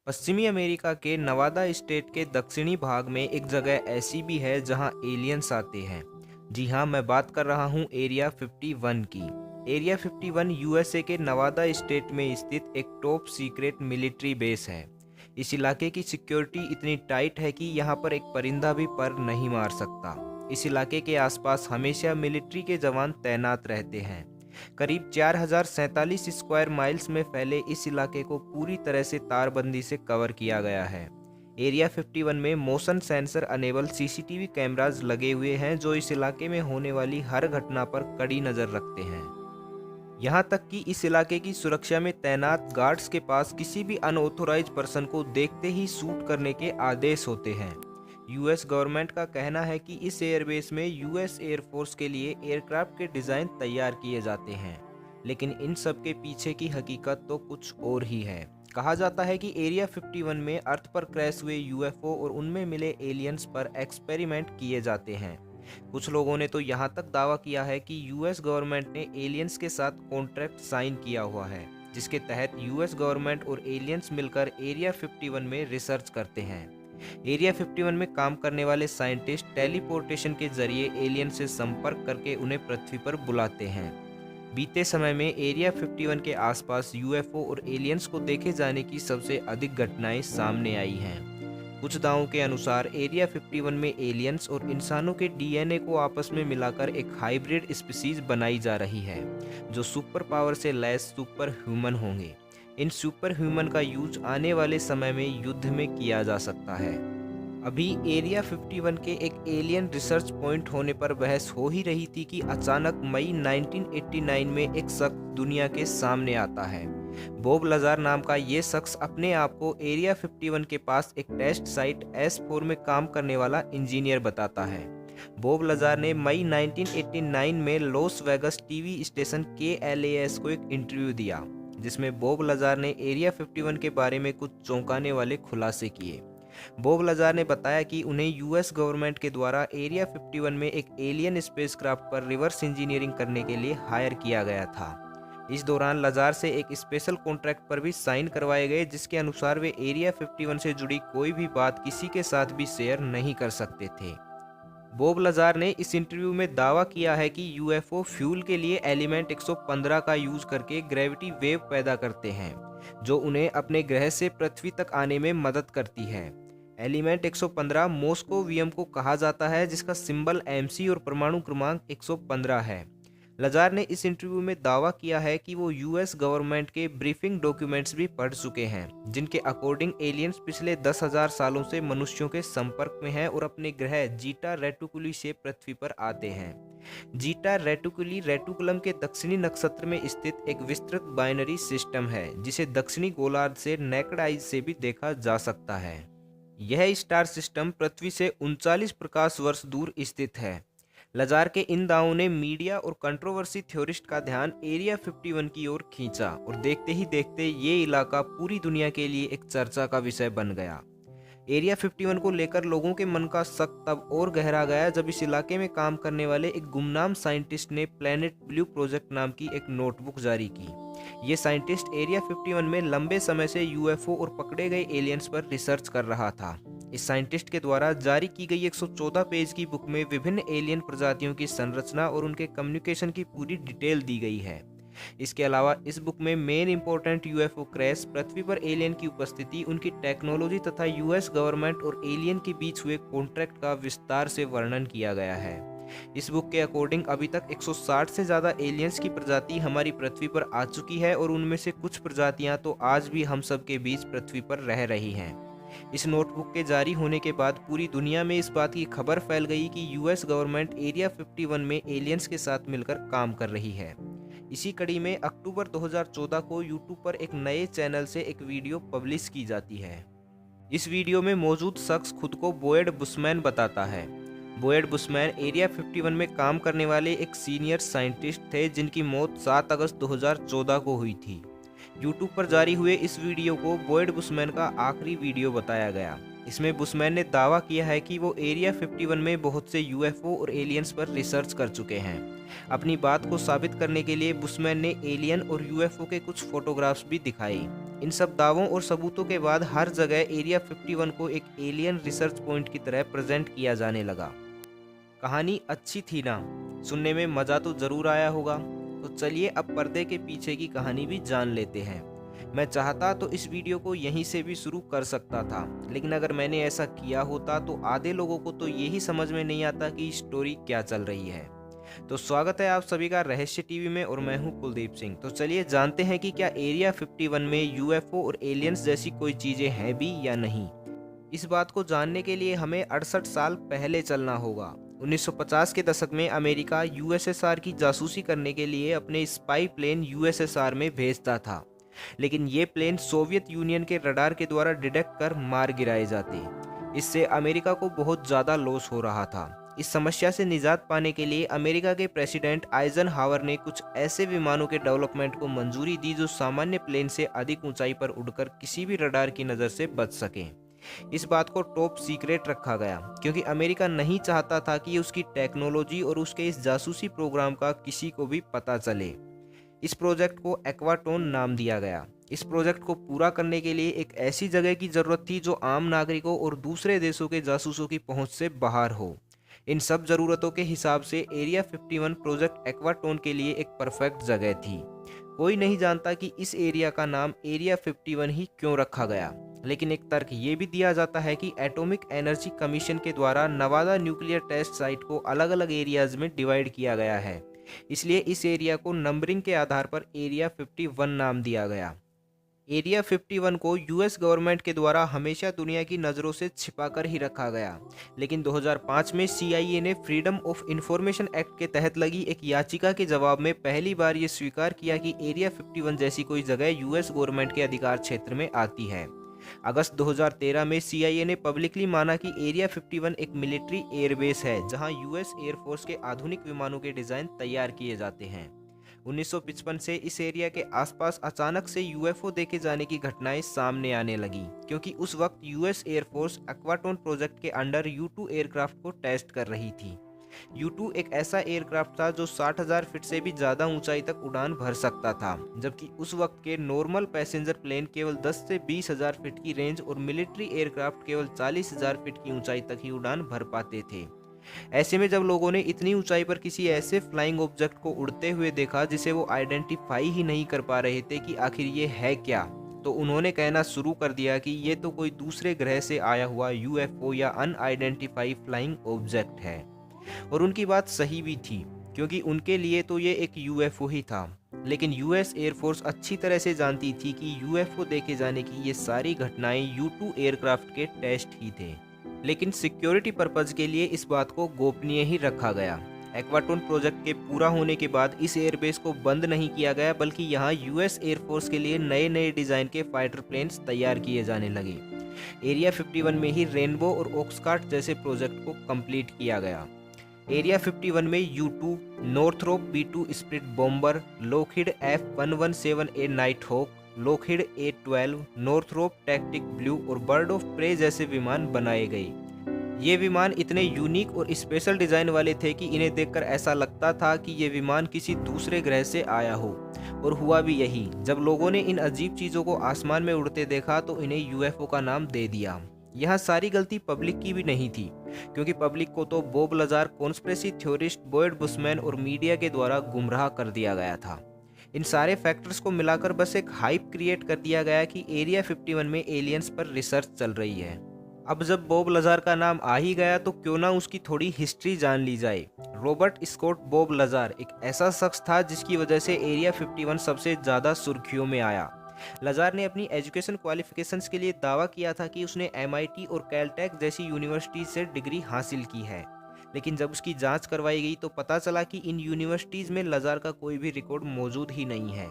पश्चिमी अमेरिका के नवादा स्टेट के दक्षिणी भाग में एक जगह ऐसी भी है जहां एलियंस आते हैं। जी हाँ, मैं बात कर रहा हूं एरिया 51 की। एरिया 51 यूएसए के नवादा स्टेट में स्थित एक टॉप सीक्रेट मिलिट्री बेस है। इस इलाके की सिक्योरिटी इतनी टाइट है कि यहाँ पर एक परिंदा भी पर नहीं मार सकता। इस इलाके के आसपास हमेशा मिलिट्री के जवान तैनात रहते हैं। करीब 4047 स्क्वायर माइल्स में फैले इस इलाके को पूरी तरह से तारबंदी से कवर किया गया है। एरिया 51 में motion sensor enable CCTV cameras लगे हुए हैं जो इस इलाके में होने वाली हर घटना पर कड़ी नज़र रखते हैं। यहाँ तक कि इस इलाके की सुरक्षा में तैनात गार्ड्स के पास किसी भी अनऑथोराइज पर्सन को देखते ही शूट करने के आदेश होते हैं। यूएस गवर्नमेंट का कहना है कि इस एयरबेस में यूएस एयरफोर्स के लिए एयरक्राफ्ट के डिज़ाइन तैयार किए जाते हैं, लेकिन इन सब के पीछे की हकीकत तो कुछ और ही है। कहा जाता है कि एरिया 51 में अर्थ पर क्रैश हुए यूएफओ और उनमें मिले एलियंस पर एक्सपेरिमेंट किए जाते हैं। कुछ लोगों ने तो यहाँ तक दावा किया है कि यूएस गवर्नमेंट ने एलियंस के साथ कॉन्ट्रैक्ट साइन किया हुआ है, जिसके तहत यूएस गवर्नमेंट और एलियंस मिलकर एरिया 51 में रिसर्च करते हैं। एरिया 51 में काम करने वाले साइंटिस्ट टेलीपोर्टेशन के जरिए एलियन से संपर्क करके उन्हें पृथ्वी पर बुलाते हैं। बीते समय में एरिया 51 के आसपास यूएफओ और एलियंस को देखे जाने की सबसे अधिक घटनाएं सामने आई हैं। कुछ दावों के अनुसार एरिया 51 में एलियंस और इंसानों के डीएनए को आपस में मिलाकर एक हाइब्रिड स्पीसीज बनाई जा रही है, जो सुपर पावर से लैस सुपर ह्यूमन होंगे। इन सुपर ह्यूमन का यूज आने वाले समय में युद्ध में किया जा सकता है। अभी एरिया 51 के एक एलियन रिसर्च पॉइंट होने पर बहस हो ही रही थी कि अचानक मई 1989 में एक शख्स दुनिया के सामने आता है। बॉब लजार नाम का ये शख्स अपने आप को एरिया 51 के पास एक टेस्ट साइट S4 में काम करने वाला इंजीनियर बताता है। बॉब लजार ने मई 1989 में Las Vegas TV station KLAS को एक इंटरव्यू दिया, जिसमें बॉब लजार ने एरिया 51 के बारे में कुछ चौंकाने वाले खुलासे किए। बॉब लजार ने बताया कि उन्हें यूएस गवर्नमेंट के द्वारा एरिया 51 में एक एलियन स्पेसक्राफ्ट पर रिवर्स इंजीनियरिंग करने के लिए हायर किया गया था। इस दौरान लजार से एक स्पेशल कॉन्ट्रैक्ट पर भी साइन करवाए गए, जिसके अनुसार वे एरिया 51 से जुड़ी कोई भी बात किसी के साथ भी शेयर नहीं कर सकते थे। बॉब लजार ने इस इंटरव्यू में दावा किया है कि यूएफओ फ्यूल के लिए एलिमेंट 115 का यूज करके ग्रेविटी वेव पैदा करते हैं, जो उन्हें अपने ग्रह से पृथ्वी तक आने में मदद करती है। एलिमेंट 115 मॉस्कोवियम को कहा जाता है, जिसका सिंबल MC और परमाणु क्रमांक 115 है। लजार ने इस इंटरव्यू में दावा किया है कि वो यूएस गवर्नमेंट के ब्रीफिंग डॉक्यूमेंट्स भी पढ़ चुके हैं, जिनके अकॉर्डिंग एलियंस पिछले 10,000 सालों से मनुष्यों के संपर्क में हैं और अपने ग्रह जीटा रेटिकुली से पृथ्वी पर आते हैं। जीटा रेटिकुली रेटिकुलम के दक्षिणी नक्षत्र में स्थित एक विस्तृत बाइनरी सिस्टम है, जिसे दक्षिणी गोलार्ध से नेकेड आइज से भी देखा जा सकता है। यह स्टार सिस्टम पृथ्वी से 39 प्रकाश वर्ष दूर स्थित है। लजार के इन दावों ने मीडिया और कंट्रोवर्सी थ्योरिस्ट का ध्यान एरिया 51 की ओर खींचा और देखते ही देखते ये इलाका पूरी दुनिया के लिए एक चर्चा का विषय बन गया। एरिया 51 को लेकर लोगों के मन का शक तब और गहरा गया जब इस इलाके में काम करने वाले एक गुमनाम साइंटिस्ट ने प्लैनेट ब्लू प्रोजेक्ट नाम की एक नोटबुक जारी की। ये साइंटिस्ट एरिया 51 में लंबे समय से यूएफओ और पकड़े गए एलियंस पर रिसर्च कर रहा था। इस साइंटिस्ट के द्वारा जारी की गई 114 पेज की बुक में विभिन्न एलियन प्रजातियों की संरचना और उनके कम्युनिकेशन की पूरी डिटेल दी गई है। इसके अलावा इस बुक में मेन इंपॉर्टेंट यूएफओ क्रैश, पृथ्वी पर एलियन की उपस्थिति, उनकी टेक्नोलॉजी तथा यूएस गवर्नमेंट और एलियन के बीच हुए कॉन्ट्रैक्ट का विस्तार से वर्णन किया गया है। इस बुक के अकॉर्डिंग अभी तक 160 से ज़्यादा एलियंस की प्रजाति हमारी पृथ्वी पर आ चुकी है और उनमें से कुछ प्रजातियां तो आज भी हम सब के बीच पृथ्वी पर रह रही हैं। इस नोटबुक के जारी होने के बाद पूरी दुनिया में इस बात की खबर फैल गई कि यूएस गवर्नमेंट एरिया 51 में एलियंस के साथ मिलकर काम कर रही है। इसी कड़ी में अक्टूबर 2014 को यूट्यूब पर एक नए चैनल से एक वीडियो पब्लिश की जाती है। इस वीडियो में मौजूद शख्स खुद को बोएड बुशमैन बताता है। बोएड बुशमैन एरिया 51 में काम करने वाले एक सीनियर साइंटिस्ट थे, जिनकी मौत 7 अगस्त 2014 को हुई थी। यूट्यूब पर जारी हुए इस वीडियो को बोएड बुशमैन का आखिरी वीडियो बताया गया। इसमें बुशमैन ने दावा किया है कि वो एरिया 51 में बहुत से यूएफओ और एलियंस पर रिसर्च कर चुके हैं। अपनी बात को साबित करने के लिए बुशमैन ने एलियन और यूएफओ के कुछ फोटोग्राफ्स भी दिखाए। इन सब दावों और सबूतों के बाद हर जगह एरिया 51 को एक एलियन रिसर्च पॉइंट की तरह प्रेजेंट किया जाने लगा। कहानी अच्छी थी ना? सुनने में मज़ा तो ज़रूर आया होगा। तो चलिए अब पर्दे के पीछे की कहानी भी जान लेते हैं। मैं चाहता तो इस वीडियो को यहीं से भी शुरू कर सकता था, लेकिन अगर मैंने ऐसा किया होता तो आधे लोगों को तो यही समझ में नहीं आता कि स्टोरी क्या चल रही है। तो स्वागत है आप सभी का रहस्य टीवी में, और मैं हूं कुलदीप सिंह। तो चलिए जानते हैं कि क्या एरिया 51 में यूएफओ और एलियंस जैसी कोई चीज़ें हैं भी या नहीं। इस बात को जानने के लिए हमें 68 साल पहले चलना होगा। 1950 के दशक में अमेरिका यूएसएसआर की जासूसी करने के लिए अपने स्पाई प्लेन यूएसएसआर में भेजता था, लेकिन ये प्लेन सोवियत यूनियन के रडार के द्वारा डिटेक्ट कर मार गिराए जाते। इससे अमेरिका को बहुत ज़्यादा लॉस हो रहा था। इस समस्या से निजात पाने के लिए अमेरिका के प्रेसिडेंट आइजनहावर ने कुछ ऐसे विमानों के डेवलपमेंट को मंजूरी दी जो सामान्य प्लेन से अधिक ऊंचाई पर उड़कर किसी भी रडार की नज़र से बच सकें। इस बात को टॉप सीक्रेट रखा गया क्योंकि अमेरिका नहीं चाहता था कि उसकी टेक्नोलॉजी और उसके इस जासूसी प्रोग्राम का किसी को भी पता चले। इस प्रोजेक्ट को एक्वाटोन नाम दिया गया। इस प्रोजेक्ट को पूरा करने के लिए एक ऐसी जगह की जरूरत थी जो आम नागरिकों और दूसरे देशों के जासूसों की पहुंच से बाहर हो। इन सब जरूरतों के हिसाब से एरिया 51 प्रोजेक्ट एक्वाटोन के लिए एक परफेक्ट जगह थी। कोई नहीं जानता कि इस एरिया का नाम एरिया 51 ही क्यों रखा गया, लेकिन एक तर्क ये भी दिया जाता है कि एटॉमिक एनर्जी कमीशन के द्वारा नवादा न्यूक्लियर टेस्ट साइट को अलग अलग एरियाज में डिवाइड किया गया है, इसलिए इस एरिया को नंबरिंग के आधार पर एरिया 51 नाम दिया गया। एरिया 51 को यूएस गवर्नमेंट के द्वारा हमेशा दुनिया की नज़रों से छिपाकर ही रखा गया, लेकिन 2005 में सीआईए ने फ्रीडम ऑफ इंफॉर्मेशन एक्ट के तहत लगी एक याचिका के जवाब में पहली बार ये स्वीकार किया कि एरिया 51 जैसी कोई जगह यूएस गवर्नमेंट के अधिकार क्षेत्र में आती है। अगस्त 2013 में सीआईए ने पब्लिकली माना कि एरिया 51 एक मिलिट्री एयरबेस है जहां यूएस एयरफोर्स के आधुनिक विमानों के डिज़ाइन तैयार किए जाते हैं। 1955 से इस एरिया के आसपास अचानक से यूएफओ देखे जाने की घटनाएं सामने आने लगी, क्योंकि उस वक्त यूएस एयरफोर्स एक्वाटोन प्रोजेक्ट के अंडर U2 एयरक्राफ्ट को टेस्ट कर रही थी। U2 एक ऐसा एयरक्राफ्ट था जो 60,000 फीट से भी ज़्यादा ऊंचाई तक उड़ान भर सकता था, जबकि उस वक्त के नॉर्मल पैसेंजर प्लेन केवल 10 से 20,000 फीट की रेंज और मिलिट्री एयरक्राफ्ट केवल 40,000 फीट की ऊंचाई तक ही उड़ान भर पाते थे। ऐसे में जब लोगों ने इतनी ऊंचाई पर किसी ऐसे फ्लाइंग ऑब्जेक्ट को उड़ते हुए देखा जिसे वो आइडेंटिफाई ही नहीं कर पा रहे थे कि आखिर ये है क्या, तो उन्होंने कहना शुरू कर दिया कि ये तो कोई दूसरे ग्रह से आया हुआ यूएफओ या अनआइडेंटिफाइड फ्लाइंग ऑब्जेक्ट है। और उनकी बात सही भी थी, क्योंकि उनके लिए तो ये एक यूएफओ ही था। लेकिन यूएस एयरफोर्स अच्छी तरह से जानती थी कि यूएफओ देखे जाने की ये सारी घटनाएं U2 एयरक्राफ्ट के टेस्ट ही थे, लेकिन सिक्योरिटी पर्पज के लिए इस बात को गोपनीय ही रखा गया। एक्वाटोन प्रोजेक्ट के पूरा होने के बाद इस एयरबेस को बंद नहीं किया गया, बल्कि यहाँ यूएस एयरफोर्स के लिए नए नए डिज़ाइन के फाइटर प्लेन्स तैयार किए जाने लगे। एरिया 51 में ही रेनबो और ओक्सकार्ट जैसे प्रोजेक्ट को कंप्लीट किया गया। एरिया 51 में U2, Northrop B2 split bomber, Lockheed F117A Nighthawk, Lockheed A12, Northrop tactic blue और बर्ड ऑफ प्रे जैसे विमान बनाए गए। ये विमान इतने यूनिक और स्पेशल डिज़ाइन वाले थे कि इन्हें देखकर ऐसा लगता था कि ये विमान किसी दूसरे ग्रह से आया हो, और हुआ भी यही। जब लोगों ने इन अजीब चीज़ों को आसमान में उड़ते देखा तो इन्हें यूएफओ का नाम दे दिया। यहाँ सारी गलती पब्लिक की भी नहीं थी, क्योंकि पब्लिक को तो Bob Lazar, conspiracy theorist Boyd Bushman और मीडिया के द्वारा गुमराह कर दिया गया था। इन सारे फैक्टर्स को मिलाकर बस एक हाइप क्रिएट कर दिया गया कि एरिया 51 में एलियंस पर रिसर्च चल रही है। अब जब बॉब लजार का नाम आ ही गया तो क्यों ना उसकी थोड़ी हिस्ट्री जान ली जाए। रॉबर्ट स्कॉट बॉब लजार एक ऐसा शख्स था जिसकी वजह से एरिया 51 सबसे ज़्यादा सुर्खियों में आया। लजार ने अपनी एजुकेशन क्वालिफिकेशंस के लिए दावा किया था कि उसने MIT और कैलटेक जैसी यूनिवर्सिटीज से डिग्री हासिल की है, लेकिन जब उसकी जांच करवाई गई तो पता चला कि इन यूनिवर्सिटीज़ में लजार का कोई भी रिकॉर्ड मौजूद ही नहीं है।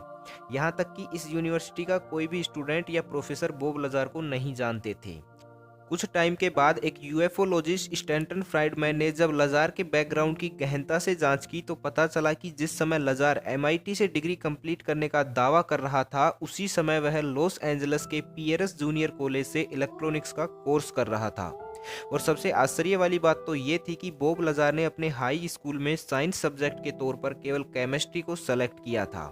यहाँ तक कि इस यूनिवर्सिटी का कोई भी स्टूडेंट या प्रोफेसर बॉब लजार को नहीं जानते थे। कुछ टाइम के बाद एक यूएफओलॉजिस्ट स्टैंटन फ्राइडमैन ने जब लजार के बैकग्राउंड की गहनता से जांच की तो पता चला कि जिस समय लजार MIT से डिग्री कंप्लीट करने का दावा कर रहा था, उसी समय वह लॉस एंजल्स के पियर्स जूनियर कॉलेज से इलेक्ट्रॉनिक्स का कोर्स कर रहा था। और सबसे आश्चर्य वाली बात तो ये थी कि बॉब लजार ने अपने हाई स्कूल में साइंस सब्जेक्ट के तौर पर केवल केमिस्ट्री को सेलेक्ट किया था,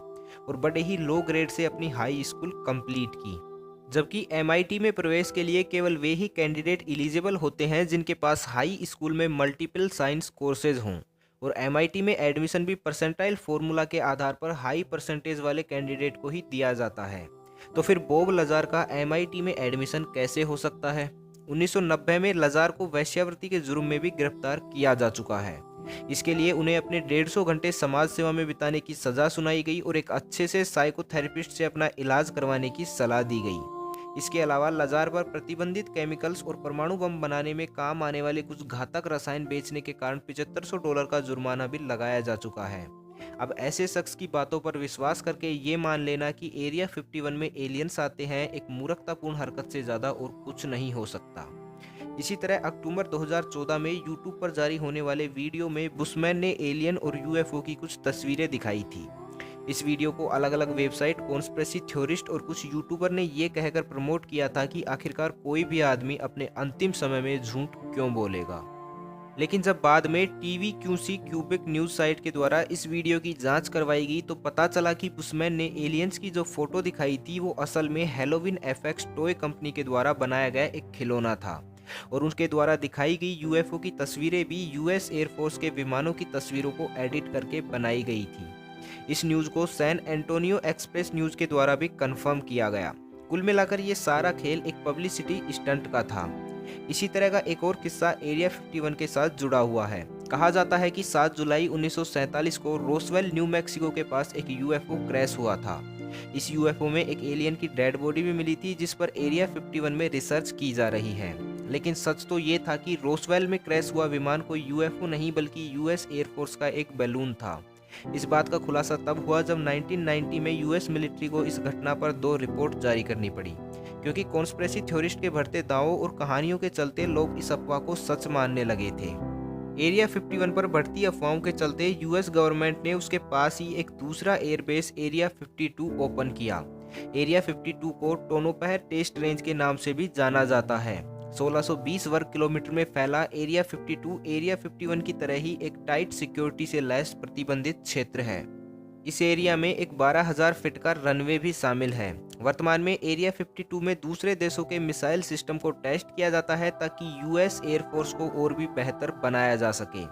और बड़े ही लो ग्रेड से अपनी हाई स्कूल कंप्लीट की। जबकि MIT में प्रवेश के लिए केवल वे ही कैंडिडेट एलिजिबल होते हैं जिनके पास हाई स्कूल में मल्टीपल साइंस कोर्सेज हों, और MIT में एडमिशन भी परसेंटाइल फॉर्मूला के आधार पर हाई परसेंटेज वाले कैंडिडेट को ही दिया जाता है। तो फिर बॉब लजार का MIT में एडमिशन कैसे हो सकता है? 1990 में लजार को वेश्यावृत्ति के जुर्म में भी गिरफ्तार किया जा चुका है। इसके लिए उन्हें अपने 150 घंटे समाज सेवा में बिताने की सजा सुनाई गई और एक अच्छे से साइकोथेरेपिस्ट से अपना इलाज करवाने की सलाह दी गई। इसके अलावा लजार पर प्रतिबंधित केमिकल्स और परमाणु बम बनाने में काम आने वाले कुछ घातक रसायन बेचने के कारण $7500 का जुर्माना भी लगाया जा चुका है। अब ऐसे शख्स की बातों पर विश्वास करके ये मान लेना कि एरिया 51 में एलियंस आते हैं एक मूर्खतापूर्ण हरकत से ज़्यादा और कुछ नहीं हो सकता। इसी तरह अक्टूबर 2014 में यूट्यूब पर जारी होने वाले वीडियो में बुशमैन ने एलियन और UFO की कुछ तस्वीरें दिखाई थी। इस वीडियो को अलग अलग वेबसाइट, कॉन्स्पिरेसी थ्योरिस्ट और कुछ यूट्यूबर ने ये कहकर प्रमोट किया था कि आखिरकार कोई भी आदमी अपने अंतिम समय में झूठ क्यों बोलेगा। लेकिन जब बाद में TVQC क्यूबिक न्यूज़ साइट के द्वारा इस वीडियो की जांच करवाई गई तो पता चला कि बुशमैन ने एलियंस की जो फोटो दिखाई थी वो असल में हैलोवीन FX टॉय कंपनी के द्वारा बनाया गया एक खिलौना था, और उनके द्वारा दिखाई गई UFO की तस्वीरें भी US एयरफोर्स के विमानों की तस्वीरों को एडिट करके बनाई गई थी। इस न्यूज़ को सैन एंटोनियो एक्सप्रेस न्यूज़ के द्वारा भी कंफर्म किया गया। कुल मिलाकर ये सारा खेल एक पब्लिसिटी स्टंट का था। इसी तरह का एक और किस्सा एरिया 51 के साथ जुड़ा हुआ है। कहा जाता है कि 7 जुलाई 1947 को रोसवेल, न्यू मैक्सिको के पास एक UFO क्रैश हुआ था। इस UFO में एक एलियन की डेड बॉडी भी मिली थी जिस पर एरिया 51 में रिसर्च की जा रही है। लेकिन सच तो ये था कि रोसवेल में क्रैश हुआ विमान कोई UFO नहीं बल्कि US एयरफोर्स का एक बैलून था। इस बात का खुलासा तब हुआ जब 1990 में US मिलिट्री को इस घटना पर 2 रिपोर्ट जारी करनी पड़ी, क्योंकि कॉन्स्पिरेसी थ्योरिस्ट के बढ़ते दावों और कहानियों के चलते लोग इस अफवाह को सच मानने लगे थे। एरिया 51 पर बढ़ती अफवाहों के चलते US गवर्नमेंट ने उसके पास ही एक दूसरा एयरबेस एरिया 52 ओपन किया। एरिया 52 को टोनोपहर टेस्ट रेंज के नाम से भी जाना जाता है। 1620 वर्ग किलोमीटर में फैला एरिया 52 एरिया 51 की तरह ही एक टाइट सिक्योरिटी से लैस प्रतिबंधित क्षेत्र है। इस एरिया में एक 12,000 फीट का रनवे भी शामिल है। वर्तमान में एरिया 52 में दूसरे देशों के मिसाइल सिस्टम को टेस्ट किया जाता है ताकि US एयरफोर्स को और भी बेहतर बनाया जा सके।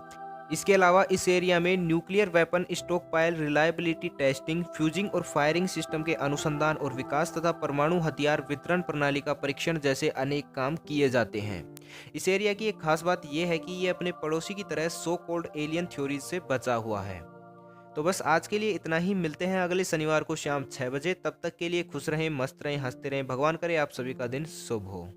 इसके अलावा इस एरिया में nuclear weapon stock pile, reliability testing, fusing और फायरिंग सिस्टम के अनुसंधान और विकास तथा परमाणु हथियार वितरण प्रणाली का परीक्षण जैसे अनेक काम किए जाते हैं। इस एरिया की एक खास बात यह है कि ये अपने पड़ोसी की तरह सो कॉल्ड एलियन थ्योरीज से बचा हुआ है। तो बस आज के लिए इतना ही। मिलते हैं अगले शनिवार को शाम 6 बजे। तब तक के लिए खुश रहें, मस्त रहें, हंसते रहें। भगवान करे आप सभी का दिन शुभ हो।